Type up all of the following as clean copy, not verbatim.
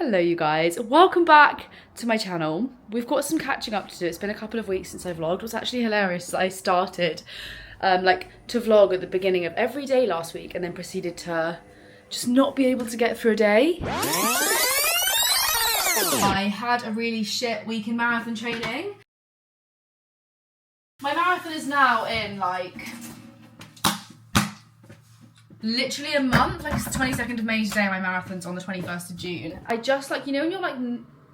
Hello you guys, welcome back to my channel. We've got some catching up to do. It's been a couple of weeks since I vlogged. What's actually hilarious is I started to vlog at the beginning of every day last week and then proceeded to just not be able to get through a day. I had a really shit week in marathon training. My marathon is now in like literally a month. Like it's the 22nd of May today, my marathon's on the 21st of June. I just like, you know when you're like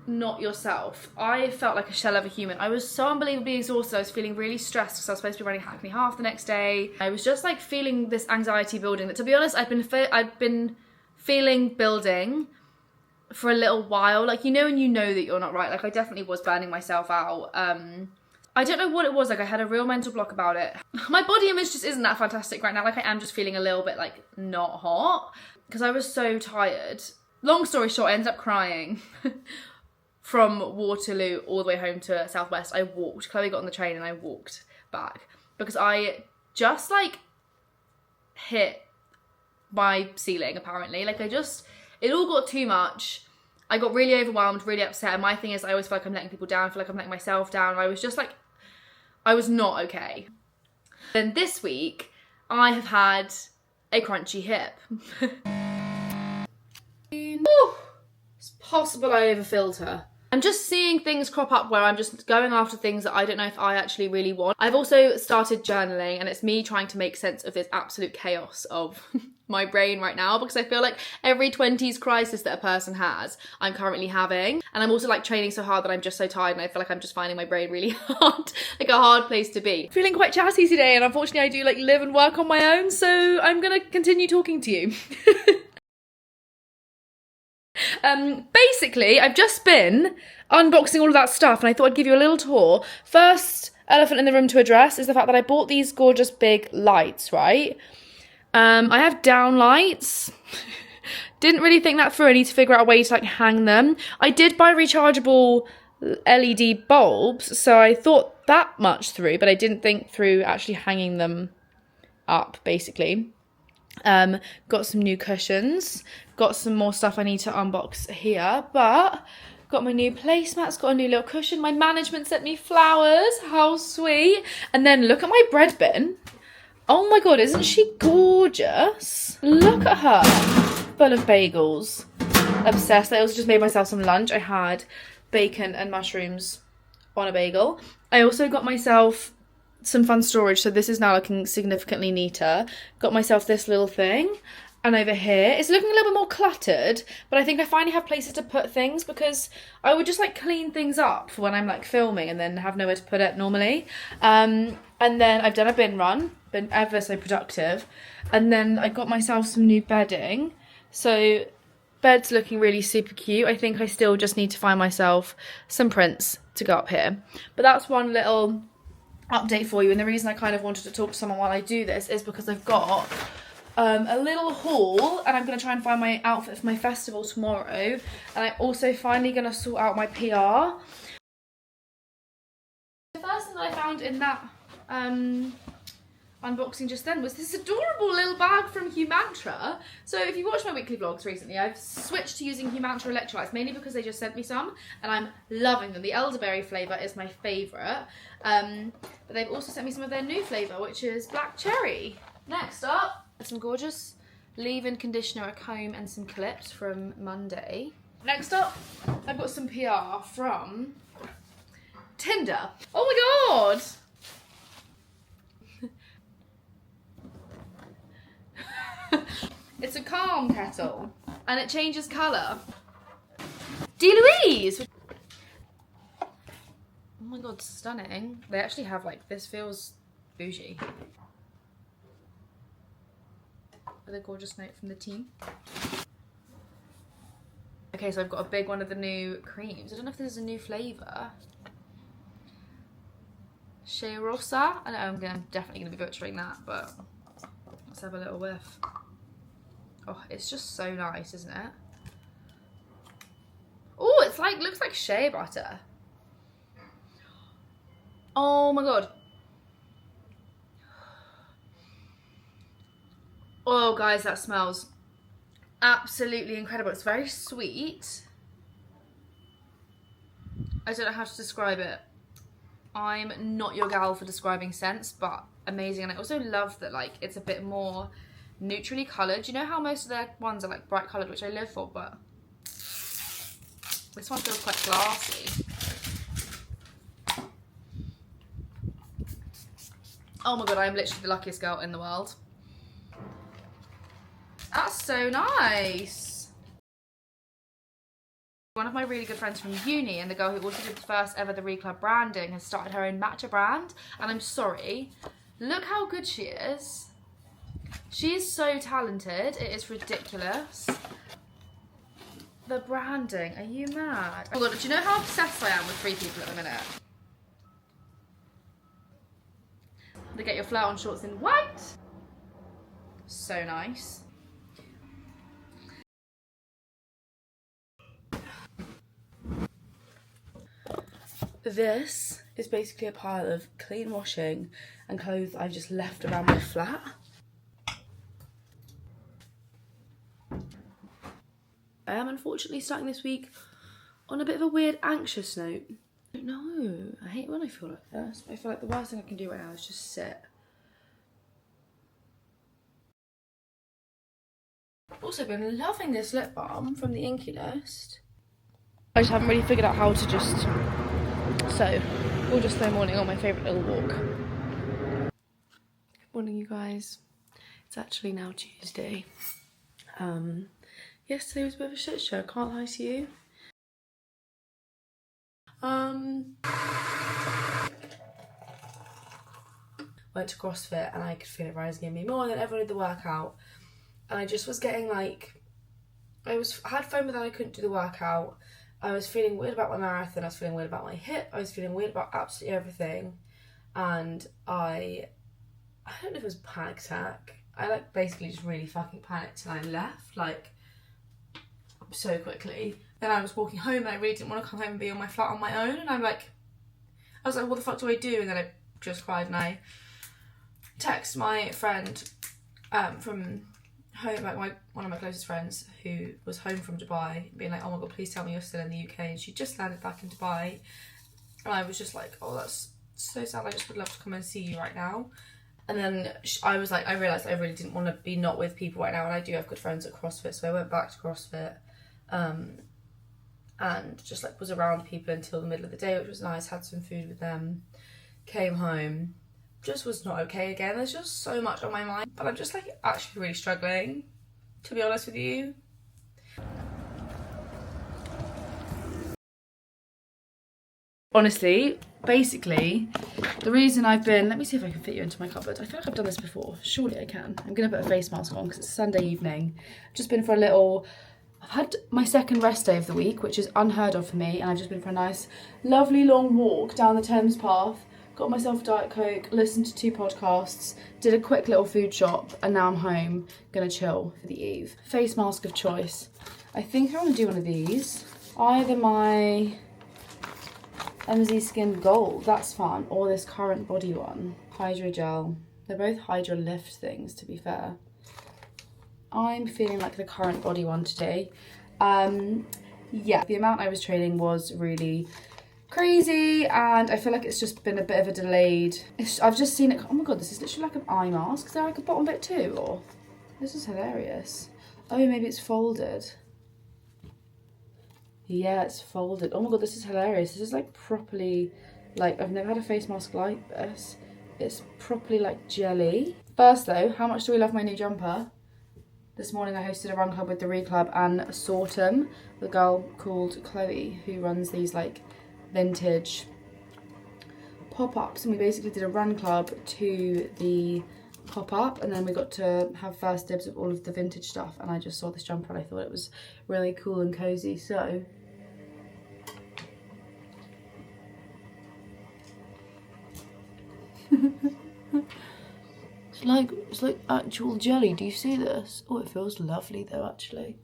not yourself, I felt like a shell of a human. I was so unbelievably exhausted. I was feeling really stressed because I was supposed to be running Hackney Half the next day. I was just like feeling this anxiety building that, to be honest, I've been feeling building for a little while. Like, you know, and you know that you're not right. Like I definitely was burning myself out. I don't know what it was, like I had a real mental block about it. My body image just isn't that fantastic right now. Like I am just feeling a little bit like not hot because I was so tired. Long story short, I ended up crying from Waterloo all the way home to Southwest. I walked. Chloe got on the train and I walked back because I just like hit my ceiling apparently. Like it all got too much. I got really overwhelmed, really upset. And my thing is I always feel like I'm letting people down. I feel like I'm letting myself down. I was just like, I was not okay. Then this week, I have had a crunchy hip. Ooh, it's possible I overfilled her. I'm just seeing things crop up where I'm just going after things that I don't know if I actually really want. I've also started journaling and it's me trying to make sense of this absolute chaos of my brain right now because I feel like every 20s crisis that a person has, I'm currently having. And I'm also like training so hard that I'm just so tired and I feel like I'm just finding my brain really hard, like a hard place to be. Feeling quite chatty today and unfortunately I do like live and work on my own, so I'm gonna continue talking to you. Basically, I've just been unboxing all of that stuff and I thought I'd give you a little tour. First elephant in the room to address is the fact that I bought these gorgeous big lights, right? I have down lights. Didn't really think that through. I need to figure out a way to like hang them. I did buy rechargeable LED bulbs, so I thought that much through, but I didn't think through actually hanging them up, basically. Got some new cushions, got some more stuff I need to unbox here, but got my new placemats, got a new little cushion. My management sent me flowers, how sweet. And then look at my bread bin. Oh my god, isn't she gorgeous? Look at her, full of bagels. Obsessed. I also just made myself some lunch. I had bacon and mushrooms on a bagel. I also got myself some fun storage, so this is now looking significantly neater. Got myself this little thing, and over here it's looking a little bit more cluttered, but I think I finally have places to put things because I would just like clean things up for when I'm like filming and then have nowhere to put it normally. And then I've done a bin run, been ever so productive, and then I got myself some new bedding, so bed's looking really super cute. I think I still just need to find myself some prints to go up here, but that's one little update for you. And the reason I kind of wanted to talk to someone while I do this is because I've got a little haul and I'm going to try and find my outfit for my festival tomorrow, and I'm also finally going to sort out my PR. The first thing that I found in that unboxing just then was this adorable little bag from Humantra. So if you watched my weekly vlogs recently, I've switched to using Humantra electrolytes, mainly because they just sent me some and I'm loving them. The elderberry flavour is my favourite, but they've also sent me some of their new flavour, which is black cherry. Next up, some gorgeous leave-in conditioner, a comb and some clips from Monday. Next up, I've got some PR from Tinder. Oh my god! It's a calm kettle and it changes colour. Louise! Oh my god, stunning. They actually have like, this feels bougie. With a gorgeous note from the team. Okay, so I've got a big one of the new creams. I don't know if this is a new flavour. Shea Rosa. I know I'm definitely going to be butchering that, but let's have a little whiff. Oh, it's just so nice, isn't it? Oh, it's like, looks like shea butter. Oh my god. Oh guys, that smells absolutely incredible. It's very sweet. I don't know how to describe it. I'm not your gal for describing scents, but amazing. And I also love that like it's a bit more neutrally coloured. You know how most of their ones are like bright coloured, which I live for, but this one feels quite classy. Oh my god, I am literally the luckiest girl in the world. That's so nice. One of my really good friends from uni, and the girl who also did the first ever The Reclub branding, has started her own matcha brand. And I'm sorry, look how good she is. She is so talented, it is ridiculous. The branding, are you mad? Oh god, do you know how obsessed I am with Free People at the minute? They get your flower on shorts in white. So nice. This is basically a pile of clean washing and clothes I've just left around my flat. I am unfortunately starting this week on a bit of a weird anxious note. I don't know, I hate when I feel like this. I feel like the worst thing I can do right now is just sit. I've also been loving this lip balm from the Inky List. I just haven't really figured out how to just... So, gorgeous slow morning on my favourite little walk. Good morning, you guys. It's actually now Tuesday. Yesterday was a bit of a shit show, can't lie to you. Went to CrossFit and I could feel it rising in me more than everyone did the workout. And I just was getting like, I had FOMO that I couldn't do the workout. I was feeling weird about my marathon, I was feeling weird about my hip, I was feeling weird about absolutely everything. And I don't know if it was a panic attack. I like basically just really fucking panicked and I left like so quickly. Then I was walking home and I really didn't want to come home and be on my flat on my own. And I was like, what the fuck do I do? And then I just cried and I texted my friend from home, like one of my closest friends who was home from Dubai, being like, oh my god, please tell me you're still in the UK. And she just landed back in Dubai. And I was just like, oh, that's so sad. I just would love to come and see you right now. And then I was like, I realised I really didn't want to be not with people right now. And I do have good friends at CrossFit. So I went back to CrossFit and just like was around people until the middle of the day, which was nice. Had some food with them. Came home. Just was not okay again. There's just so much on my mind. But I'm just like actually really struggling, to be honest with you. Honestly, basically, the reason I've been... Let me see if I can fit you into my cupboard. I feel like I've done this before. Surely I can. I'm going to put a face mask on because it's Sunday evening. I've just been for a little... I've had my second rest day of the week, which is unheard of for me. And I've just been for a nice, lovely long walk down the Thames path. Got myself a Diet Coke, listened to 2 podcasts, did a quick little food shop, and now I'm home. Gonna chill for the eve. Face mask of choice. I think I want to do one of these. Either my... MZ Skin Gold, that's fun, or this Current Body one, Hydro Gel. They're both Hydro Lift things, to be fair. I'm feeling like the Current Body one today. Yeah, the amount I was training was really crazy, and I feel like it's just been a bit of a delayed... I've just seen it... Oh my god, this is literally like an eye mask. Is there like a bottom bit too, or... This is hilarious. Oh, maybe it's folded. Yeah, it's folded. Oh my god, this is hilarious. This is like properly, like, I've never had a face mask like this. It's properly like jelly. First though, how much do we love my new jumper? This morning I hosted a run club with the Reclub and Sortum, the girl called Chloe, who runs these like vintage pop-ups. And we basically did a run club to the pop-up, and then we got to have first dibs of all of the vintage stuff. And I just saw this jumper and I thought it was really cool and cozy, so... It's like actual jelly. Do you see this? Oh, it feels lovely though, actually.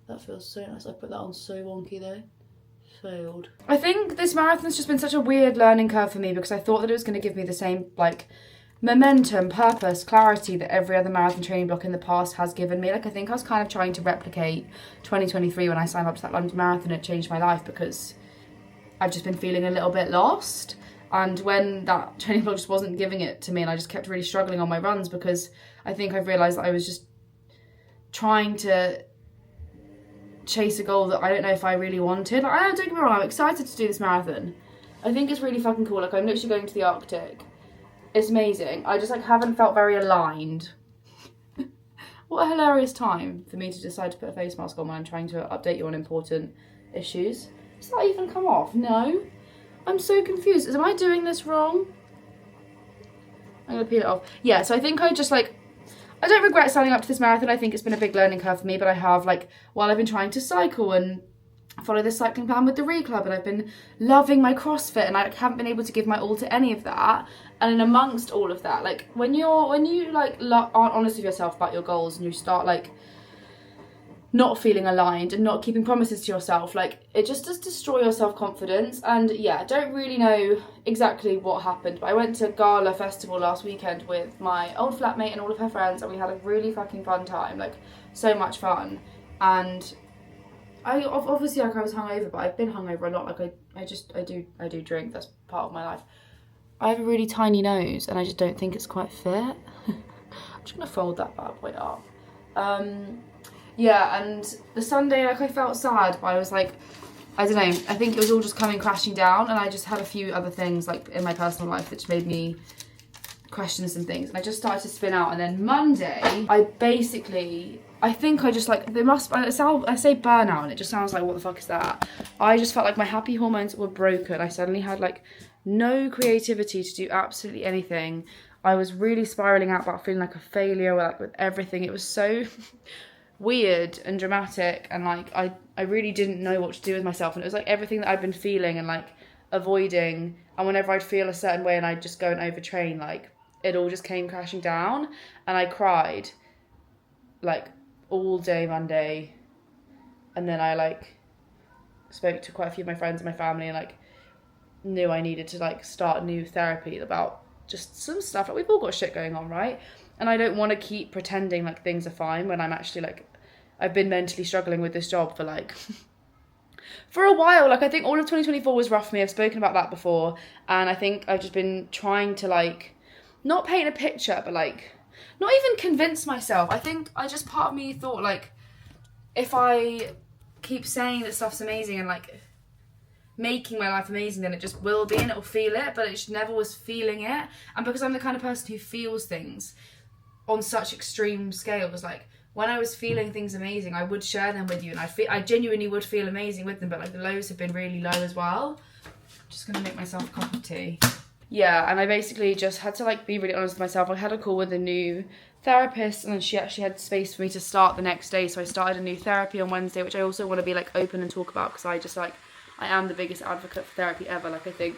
That feels so nice. I put that on so wonky though. Failed. I think this marathon's just been such a weird learning curve for me because I thought that it was going to give me the same like momentum, purpose, clarity that every other marathon training block in the past has given me. Like I think I was kind of trying to replicate 2023 when I signed up to that London Marathon. It changed my life because I've just been feeling a little bit lost. And when that training block just wasn't giving it to me, and I just kept really struggling on my runs, because I think I've realised that I was just trying to chase a goal that I don't know if I really wanted. Like, don't get me wrong, I'm excited to do this marathon. I think it's really fucking cool. Like, I'm literally going to the Arctic. It's amazing. I just like haven't felt very aligned. What a hilarious time for me to decide to put a face mask on when I'm trying to update you on important issues. Does that even come off? No. I'm so confused. Am I doing this wrong? I'm gonna peel it off. Yeah, so I think I just like, I don't regret signing up to this marathon. I think it's been a big learning curve for me, but I have, like, while I've been trying to cycle and follow this cycling plan with the Re Club, and I've been loving my CrossFit, and I haven't been able to give my all to any of that. And amongst all of that, like, when you like aren't honest with yourself about your goals, and you start like not feeling aligned and not keeping promises to yourself, like, it just does destroy your self-confidence. And yeah, I don't really know exactly what happened, but I went to Gala Festival last weekend with my old flatmate and all of her friends, and we had a really fucking fun time, like, so much fun. And I obviously, like, I was hungover, but I've been hungover a lot. Like, I do drink. That's part of my life. I have a really tiny nose, and I just don't think it's quite fit. I'm just gonna fold that bad boy up. Yeah, and the Sunday, like, I felt sad, but I was like, I don't know, I think it was all just coming crashing down, and I just had a few other things, like, in my personal life which made me question some things, and I just started to spin out. And then Monday, I think I just, like, I say burnout, and it just sounds like, what the fuck is that? I just felt like my happy hormones were broken. I suddenly had, like, no creativity to do absolutely anything. I was really spiraling out about feeling like a failure, like, with everything. It was so weird and dramatic, and like I really didn't know what to do with myself, and it was like everything that I'd been feeling and like avoiding, and whenever I'd feel a certain way and I'd just go and overtrain, like, it all just came crashing down. And I cried like all day Monday, and then I like spoke to quite a few of my friends and my family, and like knew I needed to like start new therapy about just some stuff. Like, we've all got shit going on, right? And I don't want to keep pretending like things are fine when I'm actually like, I've been mentally struggling with this job for like for a while. Like, I think all of 2024 was rough for me. I've spoken about that before, and I think I've just been trying to like not paint a picture, but like not even convince myself. I think part of me thought, like, if I keep saying that stuff's amazing and like making my life amazing, then it just will be, and it'll feel it, but it just never was feeling it. And because I'm the kind of person who feels things on such extreme scales, like, when I was feeling things amazing, I would share them with you, and I genuinely would feel amazing with them, but like the lows have been really low as well. I'm just gonna make myself a cup of tea. Yeah, and I basically just had to like be really honest with myself. I had a call with a new therapist, and she actually had space for me to start the next day, so I started a new therapy on Wednesday, which I also want to be like open and talk about, because I just like, I am the biggest advocate for therapy ever. Like, I think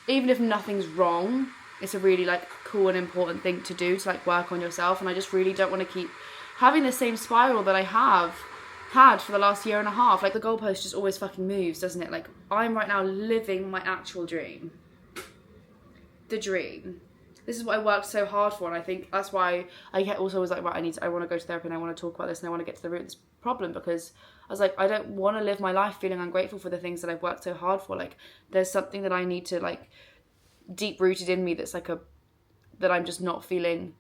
even if nothing's wrong, it's a really like cool and important thing to do, to like work on yourself. And I just really don't want to keep having the same spiral that I have had for the last year and a half. Like, the goalpost just always fucking moves, doesn't it? Like, I'm right now living my actual dream. The dream. This is what I worked so hard for, and I think that's why I also was like, right, I want to go to therapy, and I want to talk about this, and I want to get to the root of this problem, because I was like, I don't want to live my life feeling ungrateful for the things that I've worked so hard for. Like, there's something that I need to like deep rooted in me that's like that I'm just not feeling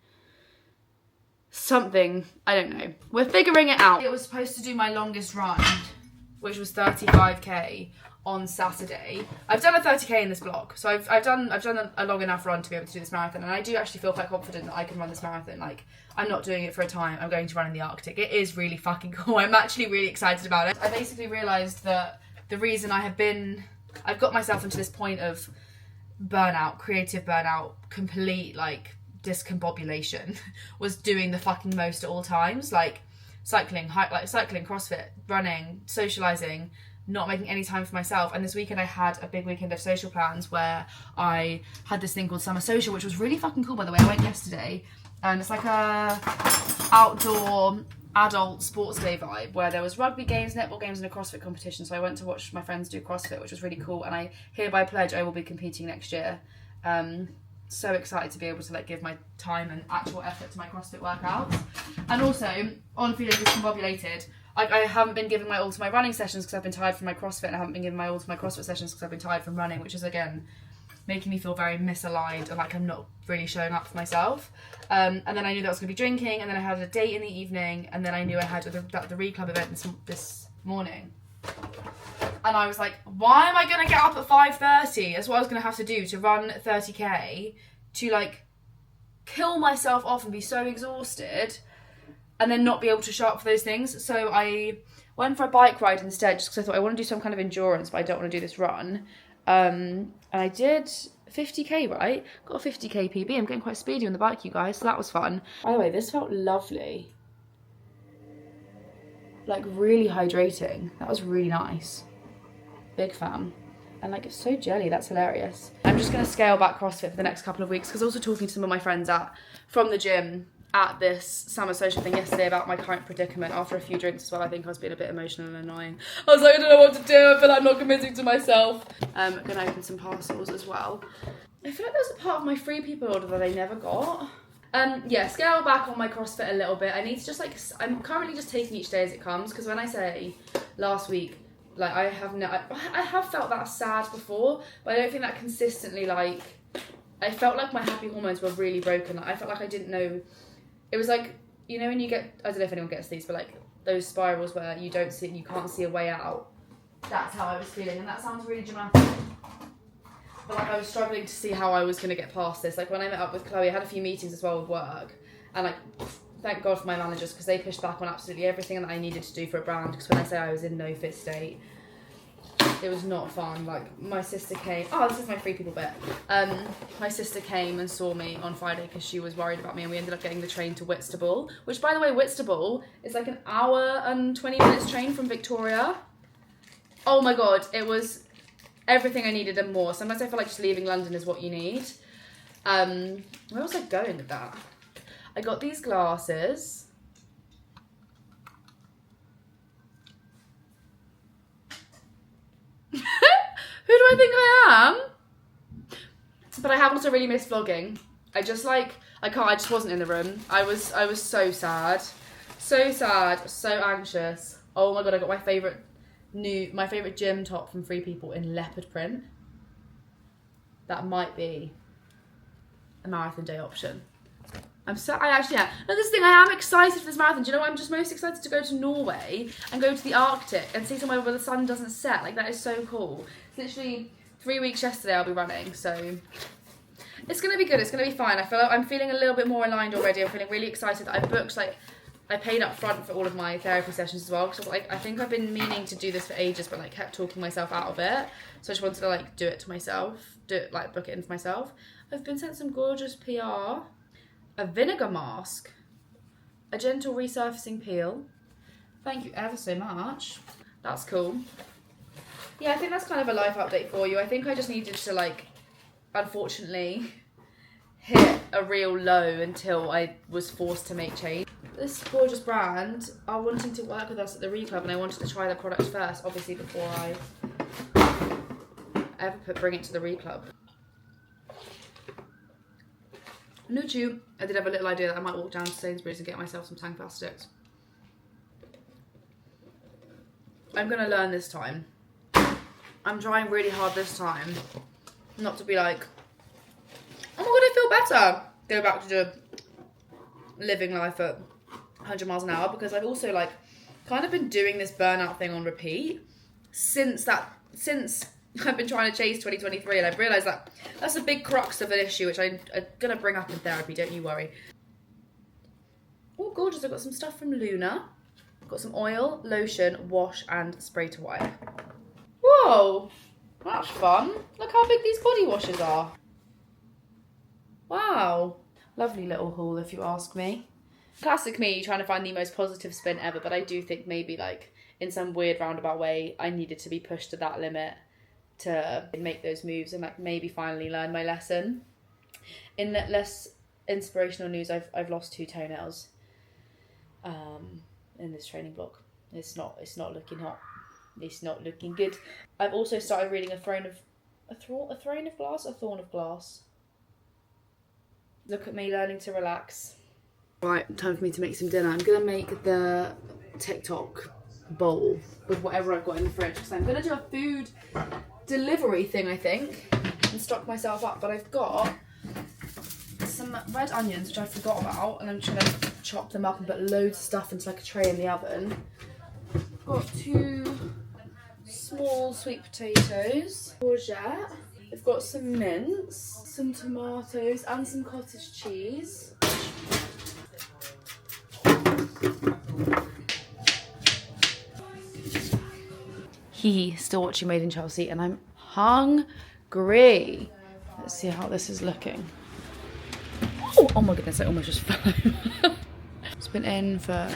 something. I don't know. We're figuring it out. It was supposed to do my longest run, which was 35k on Saturday. I've done a 30k in this vlog, so I've done a long enough run to be able to do this marathon, and I do actually feel quite confident that I can run this marathon. Like, I'm not doing it for a time. I'm going to run in the Arctic. It is really fucking cool. I'm actually really excited about it. I basically realised that the reason I've got myself into this point of burnout, creative burnout, complete like discombobulation, was doing the fucking most at all times. Like, cycling, CrossFit, running, socialising, not making any time for myself. And this weekend I had a big weekend of social plans where I had this thing called Summer Social, which was really fucking cool, by the way. I went yesterday, and it's like a outdoor adult sports day vibe where there was rugby games, netball games, and a CrossFit competition. So I went to watch my friends do CrossFit, which was really cool, and I hereby pledge I will be competing next year. So excited to be able to like give my time and actual effort to my CrossFit workouts. And also, on feeling discombobulated, I haven't been giving my all to my running sessions because I've been tired from my CrossFit, and I haven't been giving my all to my CrossFit sessions because I've been tired from running, which is, again, making me feel very misaligned and like I'm not really showing up for myself. And then I knew that I was going to be drinking, and then I had a date in the evening, and then I knew I had the Read Club event this morning. And I was like, why am I going to get up at 5:30? That's what I was going to have to do to run 30k, to like kill myself off and be so exhausted, and then not be able to show up for those things. So I went for a bike ride instead, just because I thought I want to do some kind of endurance, but I don't want to do this run. And I did 50k, right? Got a 50k PB. I'm getting quite speedy on the bike, you guys, so that was fun. By the way, this felt lovely. Like, really hydrating. That was really nice. Big fan. And like, it's so jelly, that's hilarious. I'm just going to scale back CrossFit for the next couple of weeks, because I was also talking to some of my friends from the gym at this summer social thing yesterday about my current predicament after a few drinks as well. I think I was being a bit emotional and annoying. I was like, I don't know what to do, I feel like I'm not committing to myself. I'm going to open some parcels as well. I feel like there's a part of my Free People order that I never got. Yeah, scale back on my CrossFit a little bit. I need to just like, I'm currently just taking each day as it comes, because when I say last week, like I have felt that sad before, but I don't think that consistently, like, I felt like my happy hormones were really broken. Like, I felt like I didn't know, it was like, you know, when you get, I don't know if anyone gets these, but like those spirals where you can't see a way out. That's how I was feeling, and that sounds really dramatic. But like I was struggling to see how I was going to get past this. Like when I met up with Chloe, I had a few meetings as well with work, and like, thank God for my managers, because they pushed back on absolutely everything that I needed to do for a brand, because when I say I was in no fit state, it was not fun. Like, my sister came, oh, this is my Free People bit. My sister came and saw me on Friday because she was worried about me, and we ended up getting the train to Whitstable, which, by the way, Whitstable is like an hour and 20 minutes train from Victoria. Oh my God, it was everything I needed and more. Sometimes I feel like just leaving London is what you need. Where was I going with that? I got these glasses. Who do I think I am? But I have also really missed vlogging. I just wasn't in the room. I was so sad. So sad, so anxious. Oh my God, I got my favourite gym top from Free People in leopard print. That might be a marathon day option. No, this thing, I am excited for this marathon. Do you know what? I'm just most excited to go to Norway and go to the Arctic and see somewhere where the sun doesn't set. Like, that is so cool. It's literally 3 weeks yesterday I'll be running, so it's going to be good. It's going to be fine. I'm feeling a little bit more aligned already. I'm feeling really excited that I booked, like, I paid up front for all of my therapy sessions as well, because like, I think I've been meaning to do this for ages, but like kept talking myself out of it. So I just wanted to like do it to myself, book it in for myself. I've been sent some gorgeous PR. A vinegar mask, a gentle resurfacing peel. Thank you ever so much. That's cool. Yeah, I think that's kind of a life update for you. I think I just needed to, like, unfortunately, hit a real low until I was forced to make change. This gorgeous brand are wanting to work with us at the Read Club, and I wanted to try their product first, obviously, before I ever bring it to the Read Club. No chew. I did have a little idea that I might walk down to Sainsbury's and get myself some Tang Fast sticks. I'm going to learn this time. I'm trying really hard this time not to be like, oh my God, I feel better. Go back to living life at 100 miles an hour, because I've also like kind of been doing this burnout thing on repeat since I've been trying to chase 2023, and I've realised that that's a big crux of an issue, which I'm going to bring up in therapy, don't you worry. Oh, gorgeous. I've got some stuff from Luna. I've got some oil, lotion, wash, and spray to wipe. Whoa, that's fun. Look how big these body washes are. Wow. Lovely little haul, if you ask me. Classic me, trying to find the most positive spin ever, but I do think maybe, like, in some weird roundabout way, I needed to be pushed to that limit to make those moves and like maybe finally learn my lesson. In less inspirational news, I've lost 2 toenails in this training block. It's not looking hot. It's not looking good. I've also started reading A Thorn of Glass. Look at me learning to relax. Right, time for me to make some dinner. I'm gonna make the TikTok bowl with whatever I've got in the fridge, because I'm gonna do a food delivery thing, I think, and stock myself up. But I've got some red onions, which I forgot about, and I'm just gonna chop them up and put loads of stuff into like a tray in the oven. I've got 2 small sweet potatoes, courgette. I've got some mince, some tomatoes, and some cottage cheese. Still watching Made in Chelsea, and I'm hungry. Let's see how this is looking. Oh my goodness, I almost just fell over. It's been in for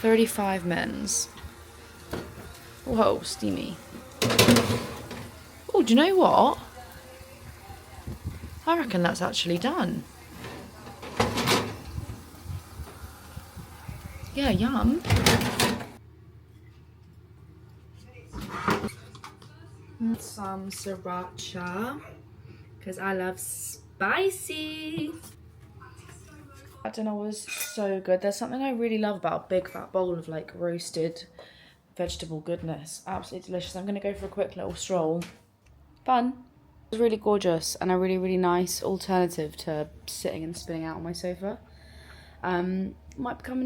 35 minutes. Whoa, steamy. Oh, do you know what? I reckon that's actually done. Yeah, yum. Some sriracha, because I love spicy. That dinner was so good. There's something I really love about a big fat bowl of like roasted vegetable goodness. Absolutely delicious. I'm going to go for a quick little stroll. Fun. It was really gorgeous and a really, really nice alternative to sitting and spinning out on my sofa. Might become a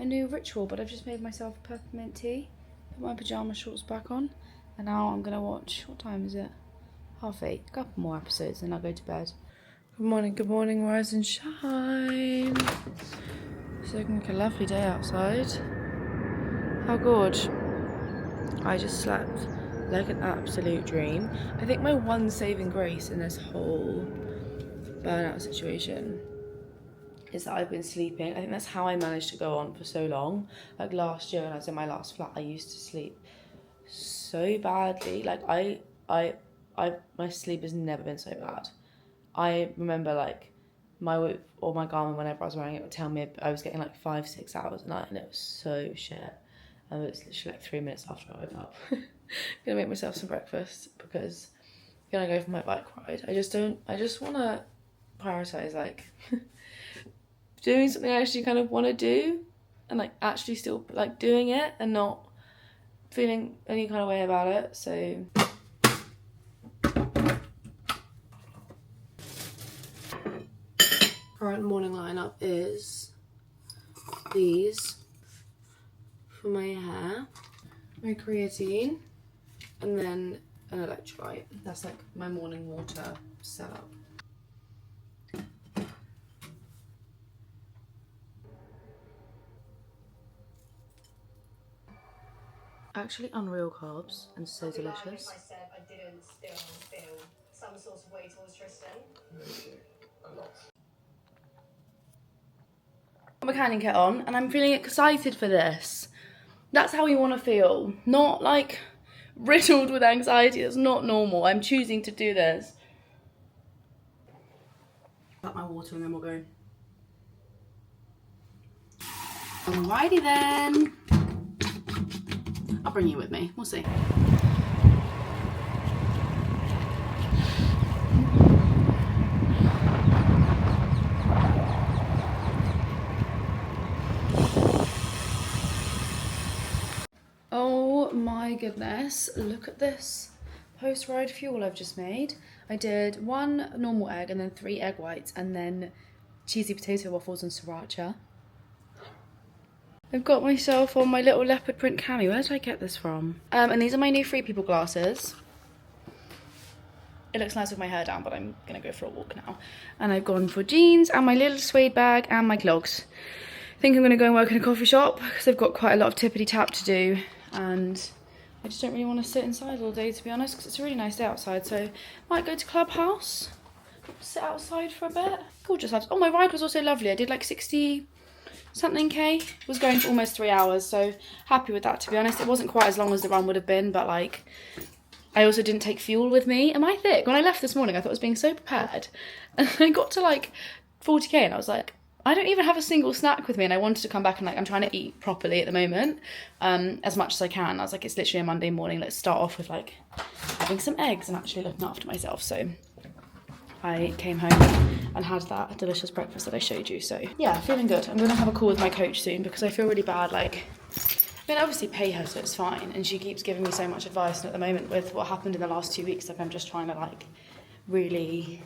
new ritual, but I've just made myself a peppermint tea. Put my pyjama shorts back on. And now I'm going to watch, what time is it? 8:30. A couple more episodes, then I'll go to bed. Good morning, rise and shine. It's looking like a lovely day outside. How good. I just slept like an absolute dream. I think my one saving grace in this whole burnout situation is that I've been sleeping. I think that's how I managed to go on for so long. Like last year when I was in my last flat, I used to sleep so badly. Like my sleep has never been so bad. I remember like my Garmin, whenever I was wearing it, would tell me I was getting like 5-6 hours a night, and it was so shit. And it was literally like 3 minutes after I woke up. I'm gonna make myself some breakfast because I'm gonna go for my bike ride. I just want to prioritize like doing something I actually kind of want to do, and like actually still like doing it and not feeling any kind of way about it. So current morning lineup is these for my hair, my creatine, and then an electrolyte. That's like my morning water setup. Actually unreal carbs and so delicious. I said I didn't still feel some sort of way towards Tristan. A lot. My canning kit on and I'm feeling excited for this. That's how you want to feel. Not like riddled with anxiety. That's not normal. I'm choosing to do this. Got my water and then we'll go. Alrighty then. I'll bring you with me. We'll see. Oh my goodness, look at this post-ride fuel I've just made. I did 1 normal egg and then 3 egg whites and then cheesy potato waffles and sriracha. I've got myself on my little leopard print cami. Where did I get this from? And these are my new Free People glasses. It looks nice with my hair down, but I'm gonna go for a walk now. And I've gone for jeans and my little suede bag and my clogs. I think I'm gonna go and work in a coffee shop because I've got quite a lot of tippity tap to do. And I just don't really want to sit inside all day, to be honest, because it's a really nice day outside. So might go to Clubhouse, sit outside for a bit. Gorgeous. Oh, my ride was also lovely. I did like 60 something K. Was going for almost 3 hours, so happy with that, to be honest. It wasn't quite as long as the run would have been, but like I also didn't take fuel with me. Am I thick? When I left this morning I thought I was being so prepared, and I got to like 40K and I was like, I don't even have a single snack with me, and I wanted to come back and like I'm trying to eat properly at the moment, as much as I can. I was like, it's literally a Monday morning, let's start off with like having some eggs and actually looking after myself. So I came home and had that delicious breakfast that I showed you. So yeah, feeling good. I'm gonna have a call with my coach soon because I feel really bad like I mean, I obviously pay her, so it's fine, and she keeps giving me so much advice, and at the moment with what happened in the last 2 weeks, like I'm just trying to like really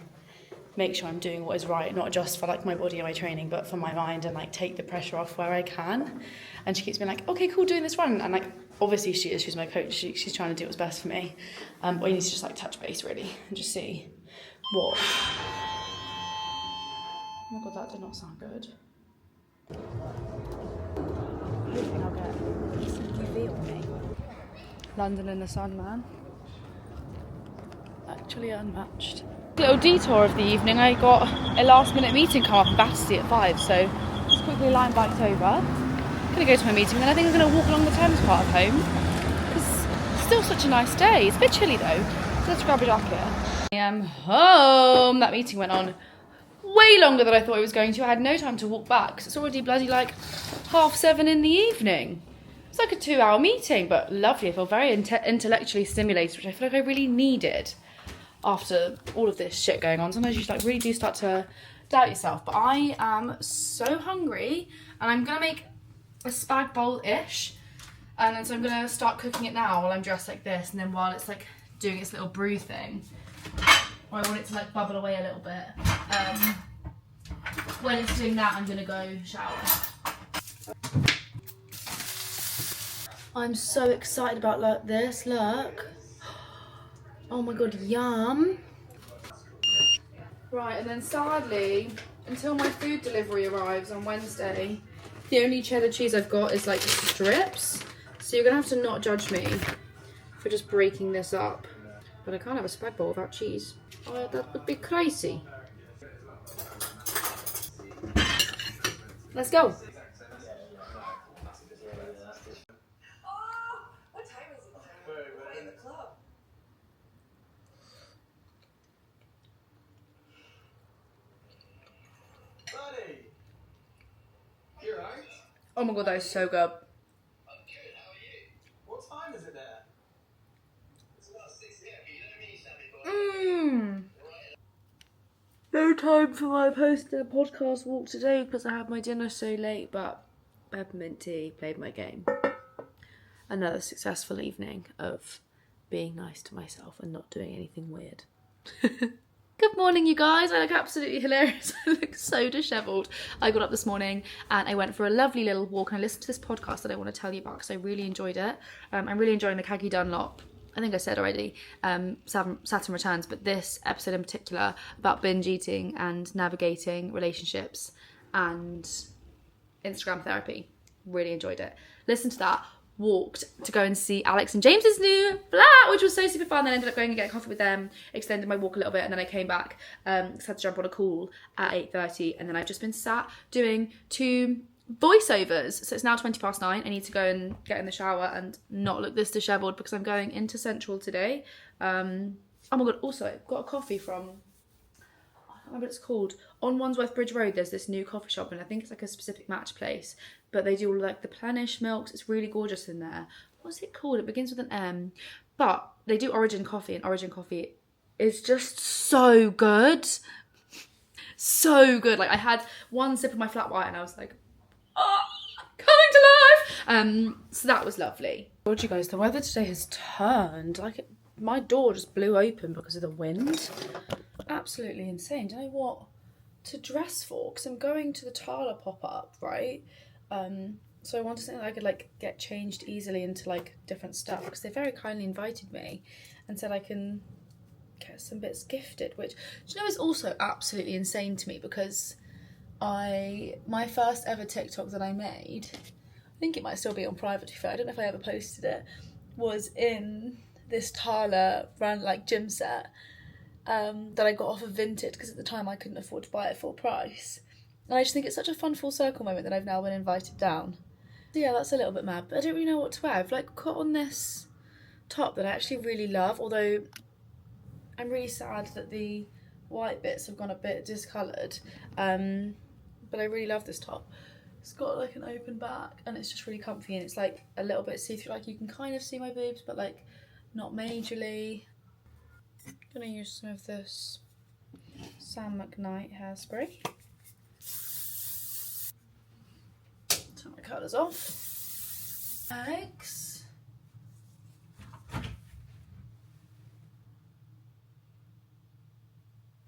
make sure I'm doing what is right, not just for like my body and my training, but for my mind, and like take the pressure off where I can. And she keeps being like, okay, cool, doing this run, and like obviously she's my coach, she's trying to do what's best for me, but you need to just like touch base really and just see what. Oh my god, that did not sound good. Hoping I'll get some UV on me. London in the sun, man. Actually unmatched. Little detour of the evening. I got a last minute meeting come up in Battersea at 5, so just quickly line biked over. Gonna go to my meeting, and then I think I'm gonna walk along the Thames part of home because it's still such a nice day. It's a bit chilly though, so let's grab a jacket. I am home. That meeting went on way longer than I thought it was going to. I had no time to walk back because it's already bloody like 7:30 in the evening. It's like a 2-hour meeting, but lovely. I feel very intellectually stimulated, which I feel like I really needed after all of this shit going on. Sometimes you just like really do start to doubt yourself. But I am so hungry, and I'm gonna make a spag bowl-ish, and then so I'm gonna start cooking it now while I'm dressed like this, and then while it's like doing its little brew thing, or I want it to like bubble away a little bit. When it's doing that, I'm gonna go shower. I'm so excited about this, look. Oh my god, yum. Right, and then sadly, until my food delivery arrives on Wednesday, the only cheddar cheese I've got is like strips. So you're gonna have to not judge me for just breaking this up. But I can't have a spag bowl without cheese. Oh, that would be crazy. Let's go. What time is it? In the club. Buddy, you right? Oh my god, that is so good. I'm good. How are you? What time is it there? It's about 6 p.m. You know me, Sammy boy. No time for my podcast walk today because I had my dinner so late, but peppermint tea, played my game. Another successful evening of being nice to myself and not doing anything weird. Good morning, you guys. I look absolutely hilarious. I look so dishevelled. I got up this morning and I went for a lovely little walk, and I listened to this podcast that I want to tell you about because I really enjoyed it. I'm really enjoying the Caggie Dunlop, I think I said already, Saturn Returns, but this episode in particular about binge eating and navigating relationships and Instagram therapy. Really enjoyed it. Listened to that. Walked to go and see Alex and James's new flat, which was so super fun. Then ended up going and getting coffee with them, extended my walk a little bit, and then I came back because I had to jump on a call at 8:30, and then I've just been sat doing 2 voiceovers. So it's now 9:20. I need to go and get in the shower and not look this dishevelled because I'm going into Central today. Oh my god, also I got a coffee from, I don't remember what it's called, on Wandsworth Bridge Road. There's this new coffee shop, and I think it's like a specific match place, but they do all like the Plenish milks. It's really gorgeous in there. What's it called? It begins with an M, but they do Origin coffee, and Origin coffee is just so good. So good. Like I had one sip of my flat white and I was like, oh, coming to life. So that was lovely. God, you guys, the weather today has turned. Like my door just blew open because of the wind. Absolutely insane. Don't know what to dress for because I'm going to the Tala pop-up, right? So I wanted something that I could like get changed easily into like different stuff because they very kindly invited me and said I can get some bits gifted, which, do you know, is also absolutely insane to me because my first ever TikTok that I made, I think it might still be on private to be fair, I don't know if I ever posted it, was in this Tala brand like gym set that I got off of Vinted because at the time I couldn't afford to buy it full price. And I just think it's such a fun full circle moment that I've now been invited down. So yeah, that's a little bit mad, but I don't really know what to wear. I've like got on this top that I actually really love, although I'm really sad that the white bits have gone a bit discoloured. But I really love this top. It's got like an open back and it's just really comfy, and it's like a little bit see-through, like you can kind of see my boobs, but like not majorly. I'm gonna use some of this Sam McKnight hairspray. Turn my colours off. Eggs.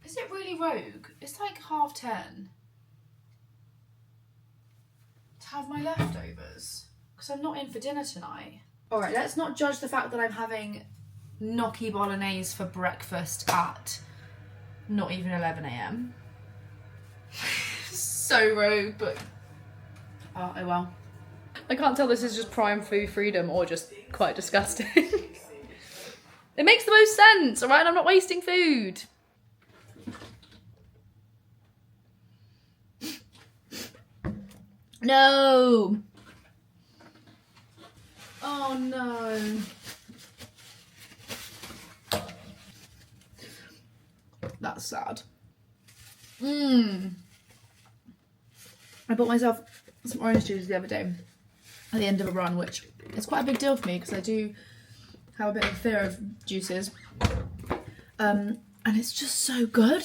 Is it really rogue? It's like 10:30 to have my leftovers because I'm not in for dinner tonight. All right, let's not judge the fact that I'm having gnocchi bolognese for breakfast at not even 11 a.m. So rogue, but oh well. I can't tell this is just prime food freedom or just quite disgusting. It makes the most sense, all right? I'm not wasting food. No. Oh no. That's sad. I bought myself some orange juice the other day at the end of a run, which is quite a big deal for me because I do have a bit of fear of juices. And it's just so good.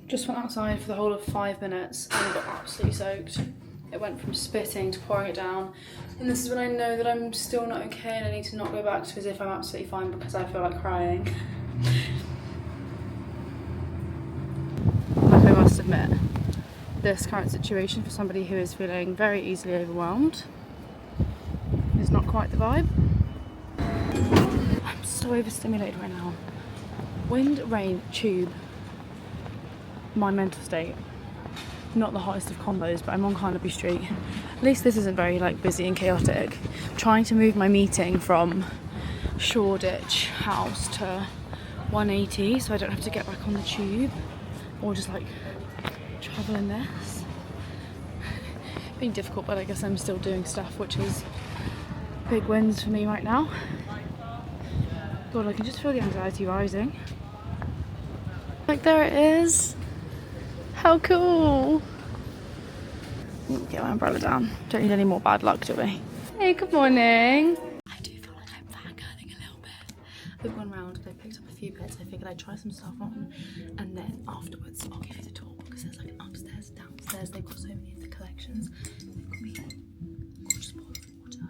Just went outside for the whole of 5 minutes and I got absolutely soaked. It went from spitting to pouring it down. And this is when I know that I'm still not okay and I need to not go back to as if I'm absolutely fine because I feel like crying. Like I must admit, this current situation for somebody who is feeling very easily overwhelmed is not quite the vibe. I'm so overstimulated right now. Wind, rain, tube. My mental state. Not the hottest of combos, but I'm on Carnaby Street. At least this isn't very like busy and chaotic. I'm trying to move my meeting from Shoreditch House to 180 so I don't have to get back on the tube or just like travel in this. Being difficult, but I guess I'm still doing stuff, which is big wins for me right now. God, I can just feel the anxiety rising. Like there it is. How cool. Get my umbrella down. Don't need any more bad luck, do we? Hey, good morning. I do feel like I'm fangirling a little bit. We've gone round, I picked up a few bits. I figured I'd try some stuff on and then afterwards I'll give you the tour because there's like an upstairs, downstairs. They've got so many of the collections. They've got me gorgeous bottles of water.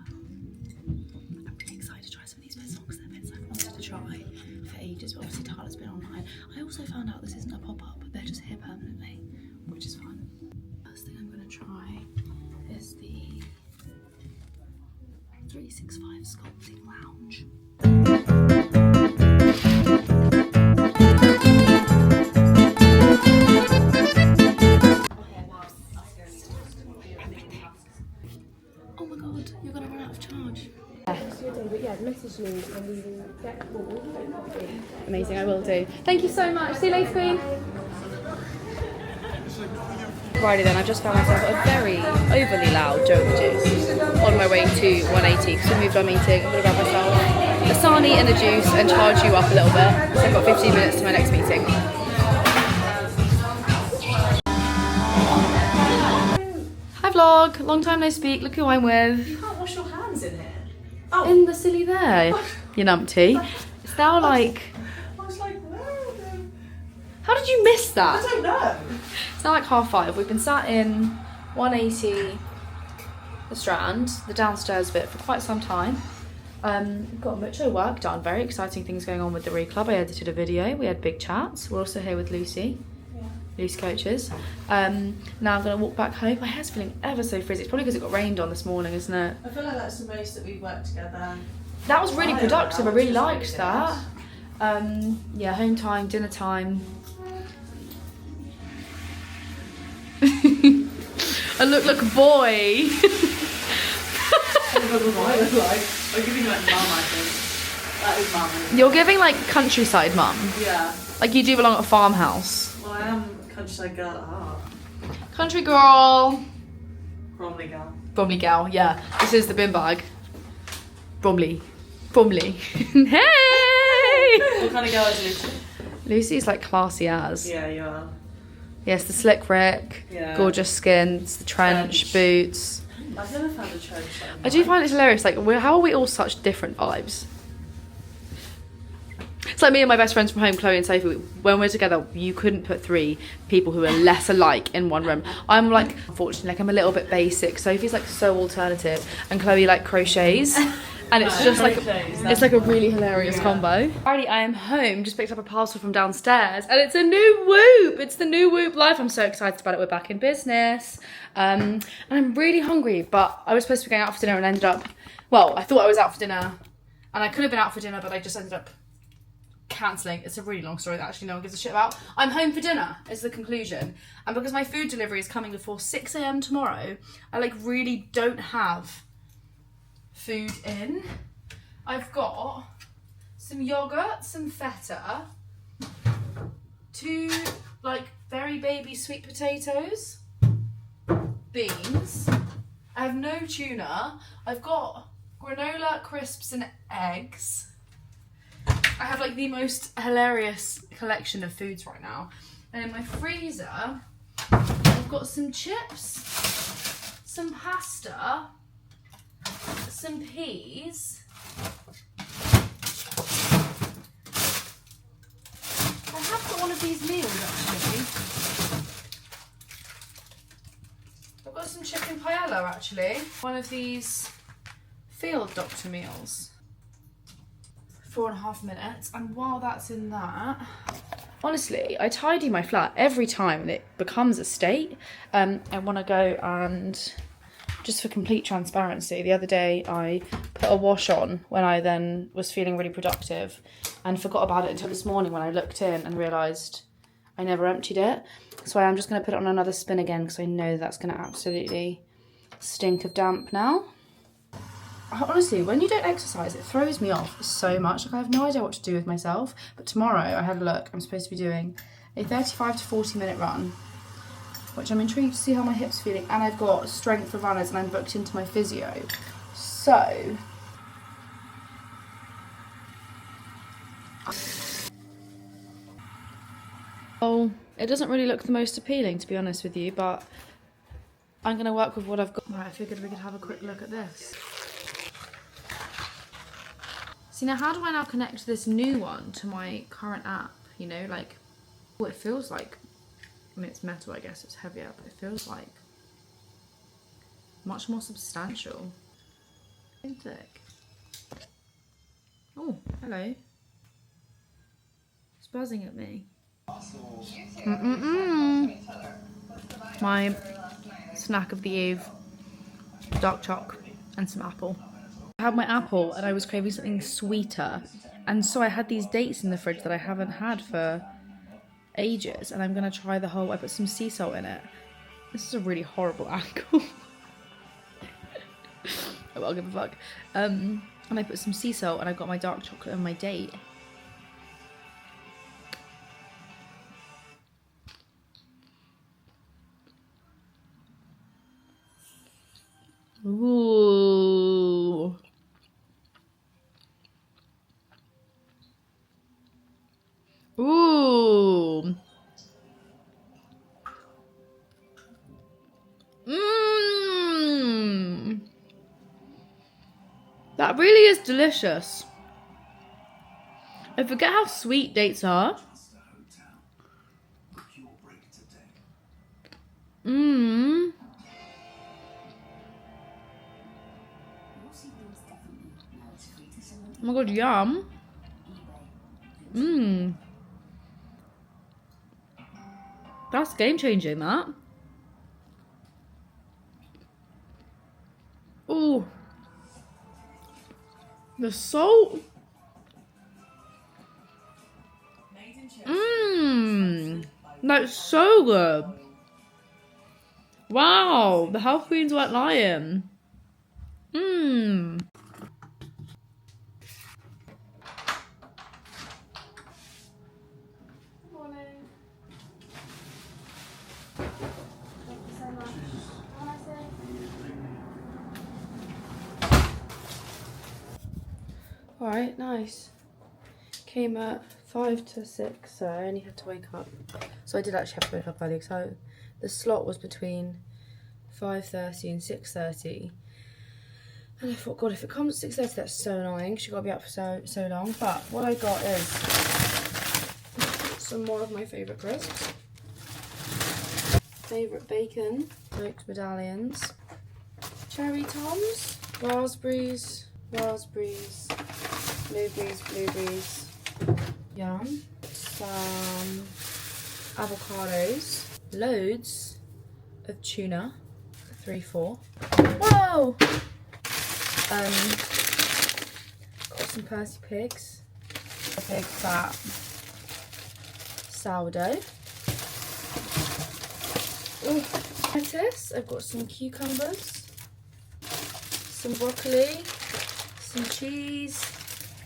I'm really excited to try some of these bits on because they're bits I've wanted to try for ages, but obviously Tyler's been online. I also found out this isn't a pop-up, but they're just here permanently, which is fun. First thing I'm going to try is the 365 Sculpting Lounge. Oh my god, you're going to run out of charge. But yeah, message me and we will get coffee. Amazing, I will do. Thank you so much. See you later, Queen. Righty then, I've just found myself a very overly loud Joke Juice on my way to 180 because we moved our meeting. I'm going to grab myself a sarnie and a juice and charge you up a little bit. So I've got 15 minutes to my next meeting. Hi vlog, long time no speak, look who I'm with. You can't wash your hands in here. Oh. In the silly there, you numpty. It's now like... I was like, where are they? How did you miss that? I don't know. It's now like 5:30. We've been sat in 180 the Strand, the downstairs bit, for quite some time. Got much work done. Very exciting things going on with the Read Club. I edited a video. We had big chats. We're also here with Lucy. Lucy Coaches. Now I'm going to walk back home. My hair's feeling ever so frizzy. It's probably because it got rained on this morning, isn't it? I feel like that's the most that we've worked together. That was really productive. I really liked really that. Yeah, home time, dinner time. A look like a boy. What do I look like? I'm giving like mum, I think. That is mum. You're giving like countryside mum. Yeah. Like you do belong at a farmhouse. Well, I am a countryside girl at heart. Country girl. Bromley girl. Bromley gal, yeah. This is the bin bag. Bromley. Hey! What kind of girl is Lucy? Lucy's like classy as. Yeah, you are. Yes, the slick Rick, Yeah. gorgeous skins, the trench boots. I've never found a trench. I do find it hilarious, like how are we all such different vibes? It's like me and my best friends from home, Chloe and Sophie. When we're together, you couldn't put 3 people who are less alike in one room. I'm like, unfortunately, like I'm a little bit basic. Sophie's like so alternative, and Chloe like crochets. And it's just like, it's like a really hilarious combo. Alrighty, I am home, just picked up a parcel from downstairs, and it's a new Whoop. It's the new Whoop Life. I'm so excited about it. We're back in business. And I'm really hungry, but I was supposed to be going out for dinner and ended up, well, I thought I was out for dinner, and I could have been out for dinner, but I just ended up cancelling. It's a really long story that actually no one gives a shit about. I'm home for dinner is the conclusion. And because my food delivery is coming before 6 a.m. tomorrow, I like really don't have food in. I've got some yogurt, some feta, 2 like very baby sweet potatoes, beans. I have no tuna. I've got granola, crisps and eggs. I have like the most hilarious collection of foods right now. And in my freezer, I've got some chips, some pasta, some peas. I have got one of these meals actually. I've got some chicken paella actually. One of these field doctor meals. 4.5 minutes, and while that's in that, honestly, I tidy my flat every time and it becomes a state. I want to go and, just for complete transparency, the other day I put a wash on when I then was feeling really productive and forgot about it until this morning when I looked in and realised I never emptied it. So I am just going to put it on another spin again because I know that's going to absolutely stink of damp now. Honestly, when you don't exercise, it throws me off so much. Like, I have no idea what to do with myself. But tomorrow, I had a look, I'm supposed to be doing a 35 to 40 minute run, which I'm intrigued to see how my hips are feeling. And I've got strength for runners and I'm booked into my physio. So, oh, it doesn't really look the most appealing, to be honest with you, but I'm going to work with what I've got. Right, I figured we could have a quick look at this. See, now how do I now connect this new one to my current app? You know, like, well, it feels like, I mean, it's metal, I guess, it's heavier, but it feels like much more substantial. Thick. Oh, hello. It's buzzing at me. My snack of the eve, dark choc and some apple. I had my apple and I was craving something sweeter, and so I had these dates in the fridge that I haven't had for ages, and I'm gonna try the whole, I put some sea salt in it. This is a really horrible angle. Oh, I'll give a fuck. And I put some sea salt and I've got my dark chocolate and my date. Ooh. Ooh. Mmm. That really is delicious. I forget how sweet dates are. Mmm. Oh my god, yum. Mmm. That's game changing, that. Ooh. The salt. Mmm. That's so good. Wow. The health queens weren't lying. Mmm. Alright, nice. Came at 5 to 6, so I only had to wake up. So I did actually have to wake up early, so the slot was between 5:30 and 6:30. And I thought, God, if it comes at 6:30, that's so annoying. She got to be up for so long. But what I got is some more of my favourite crisps. Favourite bacon, smoked medallions, cherry toms, raspberries, blueberries, yum, some avocados, loads of tuna, 3-4. Whoa! Got some Percy Pigs, a big fat sourdough. Lettuce, I've got some cucumbers, some broccoli, some cheese,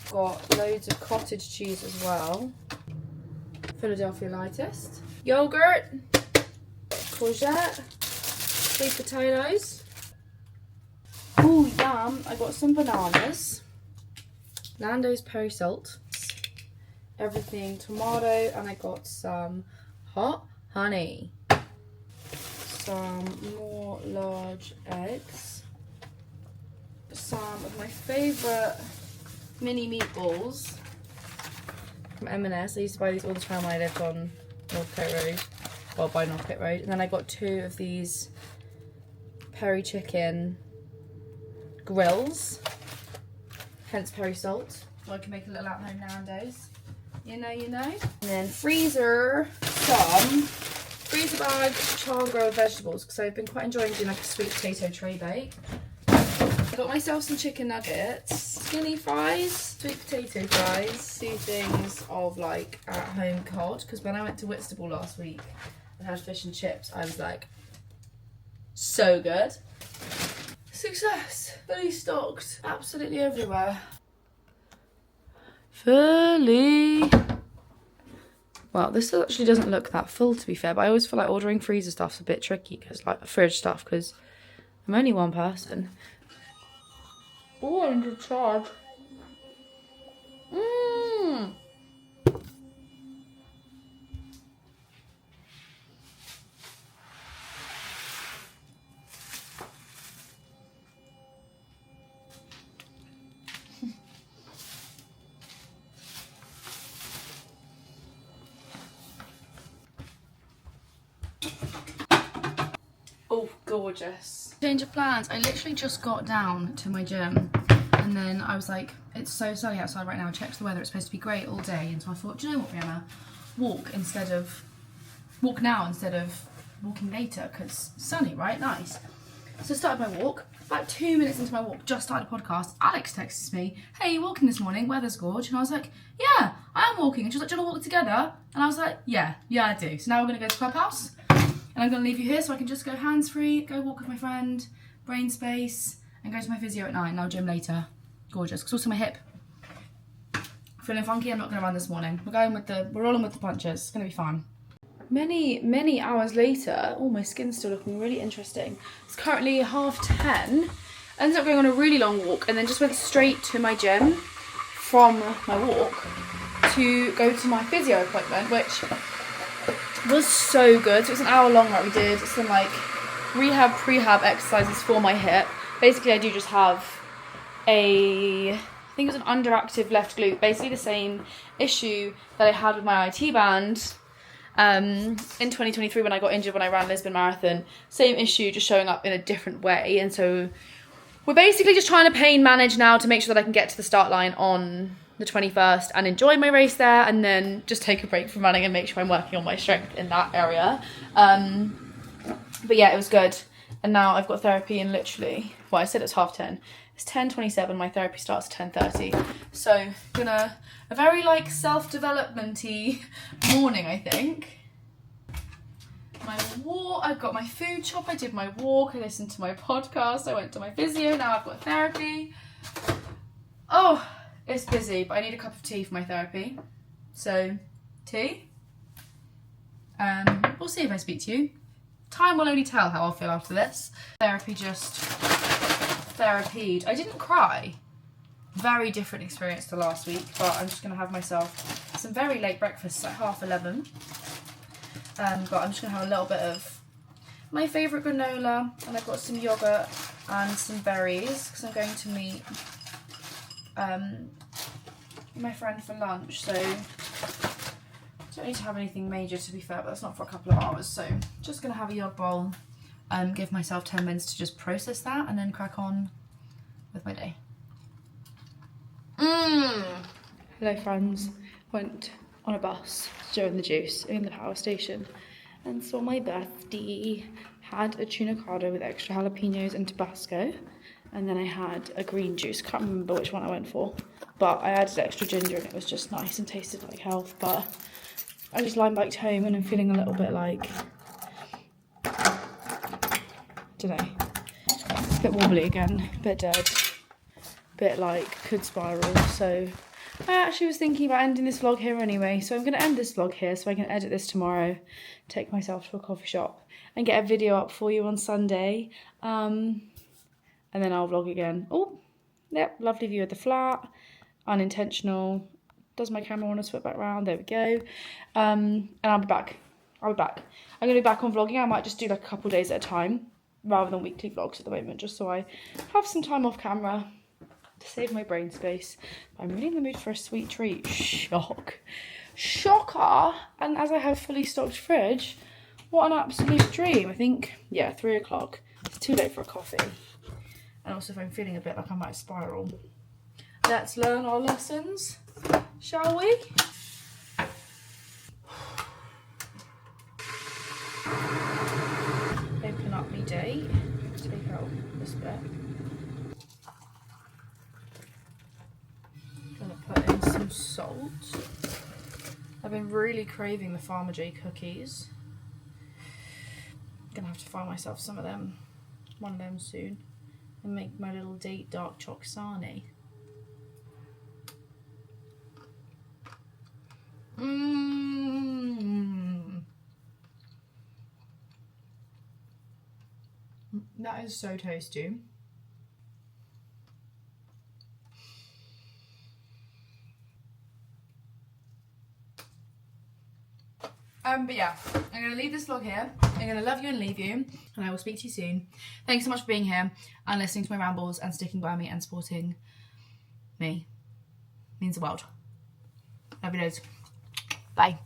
got loads of cottage cheese as well, Philadelphia lightest, yogurt, courgette, sweet potatoes. Ooh, yum, I got some bananas, Nando's Perry salt, everything tomato, and I got some hot honey. Some more large eggs, some of my favourite mini meatballs from M&S. I used to buy these all the time when I lived on Northcote Road, well, by Northcote Road. And then I got 2 of these peri chicken grills, hence peri salt, so I can make a little at-home Nando's. You know. And then freezer bag char-grilled vegetables, because I've been quite enjoying doing like a sweet potato tray bake. I got myself some chicken nuggets, skinny fries, sweet potato fries, 2 things of like at-home cod, because when I went to Whitstable last week and had fish and chips, I was like, so good. Success! Fully stocked, absolutely everywhere. Fully. Well, this actually doesn't look that full, to be fair, but I always feel like ordering freezer stuff's a bit tricky, because like fridge stuff, because I'm only one person. Oh, I'm in charge. Oh, gorgeous. Change of plans. I literally just got down to my gym and then I was like, it's so sunny outside right now. I checked the weather, it's supposed to be great all day. And so I thought, do you know what, Brianna? Walk now instead of walking later, because sunny, right? Nice. So I started my walk. About 2 minutes into my walk, just started a podcast, Alex texts me, hey, you walking this morning? Weather's gorge. And I was like, yeah, I am walking. And she was like, do you want to walk together? And I was like, yeah, I do. So now we're going to go to Clubhouse. And I'm going to leave you here so I can just go hands-free, go walk with my friend, brain space, and go to my physio at 9. And I'll gym later. Gorgeous. Because also my hip. Feeling funky, I'm not going to run this morning. We're rolling with the punches. It's going to be fun. Many hours later, oh, my skin's still looking really interesting. It's currently 10:30. I ended up going on a really long walk and then just went straight to my gym from my walk to go to my physio appointment, which was so good. So it was an hour long that we did some like prehab exercises for my hip. Basically, I do just have I think it was an underactive left glute, basically the same issue that I had with my IT band in 2023 when I got injured when I ran Lisbon Marathon. Same issue, just showing up in a different way. And so we're basically just trying to pain manage now to make sure that I can get to the start line on the 21st and enjoy my race there, and then just take a break from running and make sure I'm working on my strength in that area. But yeah, it was good. And now I've got therapy in literally, well, I said it's 10:30. It's 10:27, my therapy starts at 10:30. So a very like self-development-y morning, I think. My walk, I've got my food shop, I did my walk, I listened to my podcast, I went to my physio, now I've got therapy. Oh, it's busy, but I need a cup of tea for my therapy. So, tea. We'll see if I speak to you. Time will only tell how I'll feel after this. Therapy just therapied. I didn't cry. Very different experience to last week, but I'm just going to have myself some very late breakfasts at 11:30. But I'm just going to have a little bit of my favourite granola, and I've got some yoghurt and some berries because I'm going to meet my friend for lunch, so don't need to have anything major to be fair, but that's not for a couple of hours, so just gonna have a yog bowl and give myself 10 minutes to just process that and then crack on with my day. Hello friends, went on a bus during the juice in the power station and saw my bestie. Had a tuna cardo with extra jalapenos and Tabasco, and then I had a green juice, can't remember which one I went for, but I added extra ginger and it was just nice and tasted like health. But I just linebiked home and I'm feeling a little bit like, don't know, a bit wobbly again, a bit dead, a bit like could spiral. So I actually was thinking about ending this vlog here anyway, so I'm going to end this vlog here so I can edit this tomorrow, take myself to a coffee shop and get a video up for you on Sunday, and then I'll vlog again. Oh, yep, lovely view of the flat, unintentional. Does my camera want to swip back round? There we go. And I'll be back. I'm going to be back on vlogging. I might just do like a couple days at a time rather than weekly vlogs at the moment, just so I have some time off camera to save my brain space. I'm really in the mood for a sweet treat. Shocker! And as I have fully stocked fridge, what an absolute dream. I think, yeah, 3 o'clock. It's too late for a coffee. And also if I'm feeling a bit like I might spiral. Let's learn our lessons, shall we? Open up my date. Take out this bit. Gonna put in some salt. I've been really craving the Farmer J cookies. Gonna have to find myself some of them, one of them soon, and make my little date dark choc sarnie. That is so tasty. But yeah, I'm going to leave this vlog here. I'm going to love you and leave you, and I will speak to you soon. Thanks so much for being here and listening to my rambles and sticking by me and supporting me. Means the world. Love you loads. Bye.